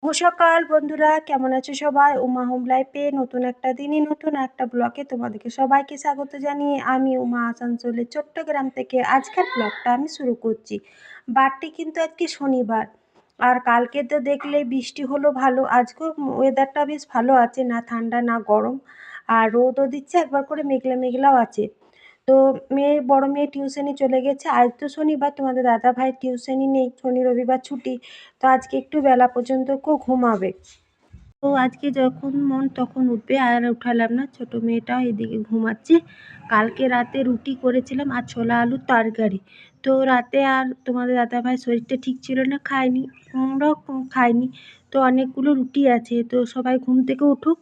সকাল বন্ধুরা, কেমন আছো সবাই? উমা হোম লাইফে নতুন একটা দিনই নতুন একটা ব্লগে তোমাদেরকে সবাইকে স্বাগত জানিয়ে আমি উমা আসানসোলের চট্টগ্রাম থেকে আজকের ব্লগটা আমি শুরু করছি। বারটি কিন্তু আজকে শনিবার, আর কালকে তো দেখলে বৃষ্টি হলো ভালো। আজকেও ওয়েদারটা বেশ ভালো আছে, না ঠান্ডা না গরম, আর রোদও দিচ্ছে, একবার করে মেঘলা মেঘলাও আছে। তো বড় মেয়ে টিউশনি চলে গেছে। আজ তো শনিবার, তোমাদের দাদা ভাই টিউশনি নেই, শনি রবিবার ছুটি। তো আজকে একটু বেলা পর্যন্ত ঘুমাবে। তো আজকে যখন মন তখন উঠবে, আর উঠালাম না। ছোট মেয়েটাও এদিকে ঘুমাচ্ছে। কালকে রাতে রুটি করেছিলাম আর ছোলা আলুর তরকারি। তো রাতে আর তোমাদের দাদা ভাই শরীরটা ঠিক ছিল না, খায়নি, আমরাও খাইনি। তো অনেকগুলো রুটি আছে, তো সবাই ঘুম থেকে উঠুক,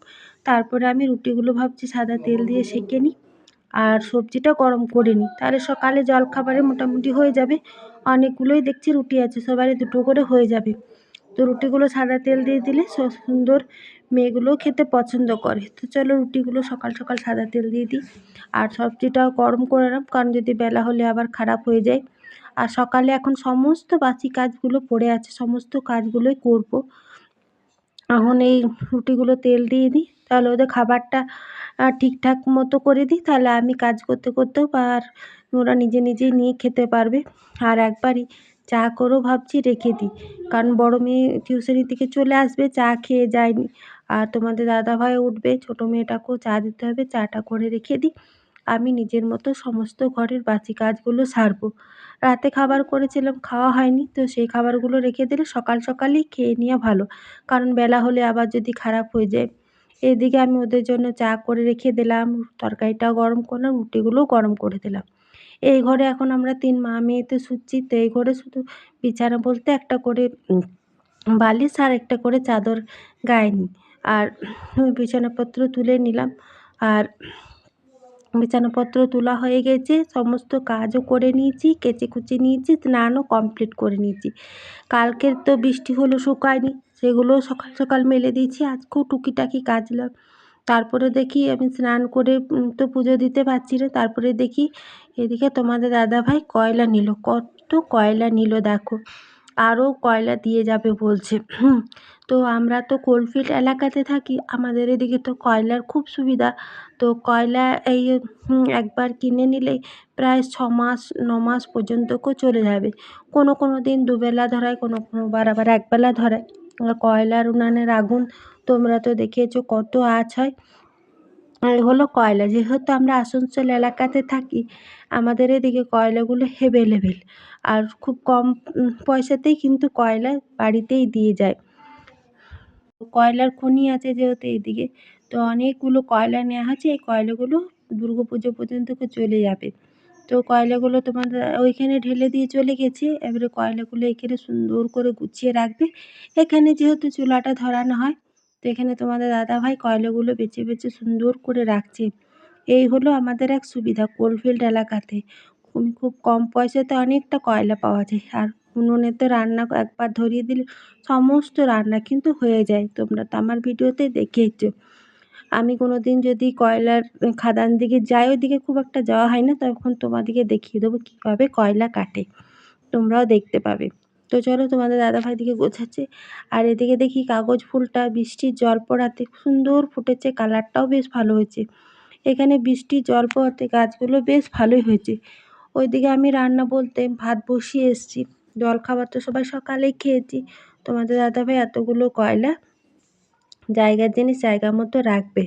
তারপরে আমি রুটিগুলো ভাবছি সাদা তেল দিয়ে সেঁকে নিই আর সবজিটা গরম করে নিই, তাহলে সকালে জলখাবারে মোটামুটি হয়ে যাবে। অনেকগুলোই দেখছি রুটি আছে, সবারই দুটো করে হয়ে যাবে। তো রুটিগুলো সাদা তেল দিয়ে দিলে সুন্দর, মেয়েগুলোও খেতে পছন্দ করে। তো চলো রুটিগুলো সকাল সকাল সাদা তেল দিয়ে দিই, আর সবজিটাও গরম করে নিলাম, কারণ যদি বেলা হলে আবার খারাপ হয়ে যায়। আর সকালে এখন সমস্ত বাসি কাজগুলো পড়ে আছে, সমস্ত কাজগুলোই করব। এখন এই রুটিগুলো তেল দিয়ে দিই, তাহলে ওদের খাবারটা ঠিকঠাক মতো করে দিই, তাহলে আমি কাজ করতে করতেও আর ওরা নিজে নিজেই নিয়ে খেতে পারবে। আর একবারই চা করেও ভাবছি রেখে দিই, কারণ বড় মেয়ে টিউশনি থেকে চলে আসবে, চা খেয়ে যায়নি। আর তোমাদের দাদাভাই উঠবে, ছোটো মেয়েটাকেও চা দিতে হবে, চাটা করে রেখে দিই। আমি নিজের মতো সমস্ত ঘরের বাসি কাজগুলো সারবো। রাতে খাবার করেছিলাম, খাওয়া হয়নি, তো সেই খাবারগুলো রেখে দিলে সকাল সকালই খেয়ে নেওয়া ভালো, কারণ বেলা হলে আবার যদি খারাপ হয়ে যায়। এদিকে আমি ওদের জন্য চা করে রেখে দিলাম, তরকারিটাও গরম করলাম, রুটিগুলোও গরম করে দিলাম। এই ঘরে এখন আমরা 3 মা মেয়েতে শুচ্ছি। তো এই ঘরে শুধু বিছানা বলতে একটা করে বালিশ আর একটা করে চাদর গায়ে নিই। আর বিছানাপত্র তুলে নিলাম, আর বিছানাপত্র তোলা হয়ে গেছে, সমস্ত কাজও করে নিয়েছি, কেচে কুচে নিয়েছি, স্নানও কমপ্লিট করে নিয়েছি। কালকের তো বৃষ্টি হলো, শুকায়নি, সেগুলোও সকাল সকাল মেলে দিয়েছি। আজকেও টুকিটাকি কাচলাম। তারপরে দেখি আমি স্নান করে তো পুজো দিতে পারছি না, তারপরে দেখি এদিকে তোমাদের দাদাভাই কয়লা নিল, কত কয়লা নিল দেখো, আরও কয়লা দিয়ে যাবে বলছে। তো আমরা তো কোলফিল্ড এলাকাতে থাকি, আমাদের এদিকে তো কয়লার খুব সুবিধা। তো কয়লা এই একবার কিনে নিলেই প্রায় 6 মাস 9 মাস পর্যন্তও চলে যাবে। কোনো কোনো দিন দুবেলা ধরায়, কোনো কোনো বার আবার একবেলা ধরায়। আর কয়লার উনানের আগুন তোমরা তো দেখেছো কত আঁচ হয়। আর হলো কয়লা, যেহেতু আমরা আসানসোল এলাকাতে থাকি, আমাদের এদিকে কয়লাগুলো অ্যাভেলেবেল, আর খুব কম পয়সাতেই কিন্তু কয়লা বাড়িতেই দিয়ে যায়। কয়লার খনি আছে যেহেতু এইদিকে, তো অনেকগুলো কয়লা নেওয়া হয়েছে। এই কয়লাগুলো দুর্গাপুজো পর্যন্ত চলে যাবে। তো কয়লাগুলো তোমাদের ওইখানে ঢেলে দিয়ে চলে গেছে, এবারে কয়লাগুলো এখানে সুন্দর করে গুছিয়ে রাখবে। এখানে যেহেতু চুলাটা ধরানো হয়, তো এখানে তোমাদের দাদাভাই কয়লাগুলো বেছে বেছে সুন্দর করে রাখছে। এই হলো আমাদের এক সুবিধা কোলফিল্ড এলাকাতে, খুব কম পয়সাতে অনেকটা কয়লা পাওয়া যায়। আর উনুনে তো রান্না একবার ধরিয়ে দিলে সমস্ত রান্না কিন্তু হয়ে যায়, তোমরা তো আমার ভিডিওতে দেখেইছো। আমি কোনো দিন যদি কয়লার খাদান দিকে যাই, ওইদিকে খুব একটা যাওয়া হয় না, তখন তোমাদেরকে দেখিয়ে দেবো কীভাবে কয়লা কাটে, তোমরাও দেখতে পাবে। তো চলো, তোমাদের দাদাভাই দিকে গোছাচ্ছে, আর এদিকে দেখি কাগজ ফুলটা বৃষ্টির জল পড়াতে সুন্দর ফুটেছে, কালারটাও বেশ ভালো হয়েছে। এখানে বৃষ্টির জল পড়াতে গাছগুলো বেশ ভালোই হয়েছে। ওইদিকে আমি রান্না বলতে ভাত বসিয়ে এসেছি, জলখাবার তো সবাই সকালেই খেয়েছি। তোমাদের দাদাভাই এতগুলো কয়লা জায়গার জিনিস জায়গা মতো রাখবে,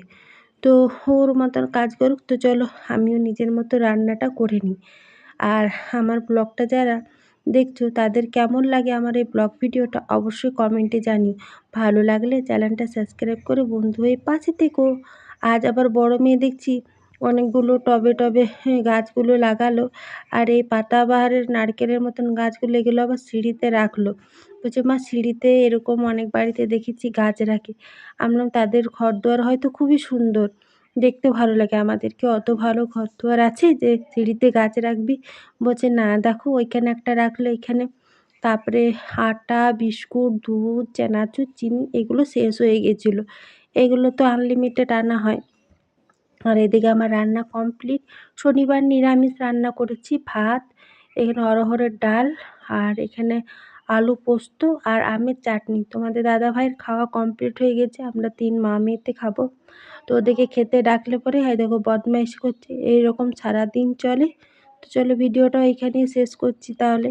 তো ওর মতন কাজ করুক। তো চলো আমিও নিজের মতো রান্নাটা করে নিই। আর আমার ব্লগটা যারা দেখছো তাদের কেমন লাগে আমার এই ব্লগ ভিডিওটা অবশ্যই কমেন্টে জানিও। ভালো লাগলে চ্যানেলটা সাবস্ক্রাইব করে বন্ধু হয়ে পাশে থেকো। আজ আবার বড় মেয়ে দেখছি অনেকগুলো টবে টবে গাছগুলো লাগালো, আর এই পাতাবাহারের নারকেলের মতন গাছগুলো এগুলো আবার সিঁড়িতে রাখলো। বলছে মা, সিঁড়িতে এরকম অনেক বাড়িতে দেখেছি গাছ রাখে। আমি বললাম তাদের ঘরদুয়ার হয়তো খুবই সুন্দর, দেখতে ভালো লাগে, আমাদের কি অত ভালো ঘরদুয়ার আছে যে সিঁড়িতে গাছ রাখবি? বলছে না, দেখো ওইখানে একটা রাখলে এখানে। তারপরে আটা, বিস্কুট, দুধ, চানাচুর, চিনি এগুলো শেষ হয়ে গেছিলো, এগুলো তো আনলিমিটেড আনা হয়। আর এদিকে আমার রান্না কমপ্লিট। শনিবার নিরামিষ রান্না করেছি, ভাত, এখানে অরহরের ডাল, আর এখানে আলু পোস্ত আর আমের চাটনি। তোমাদের দাদাভাইয়ের খাওয়া কমপ্লিট হয়ে গেছে, আমরা 3 মা মেয়েতে খাবো। তো ওদেরকে খেতে ডাকলে পরে এই দেখো বদমাইশি করছে, এইরকম সারাদিন চলে। তো চলো ভিডিওটা এখানেই শেষ করছি তাহলে।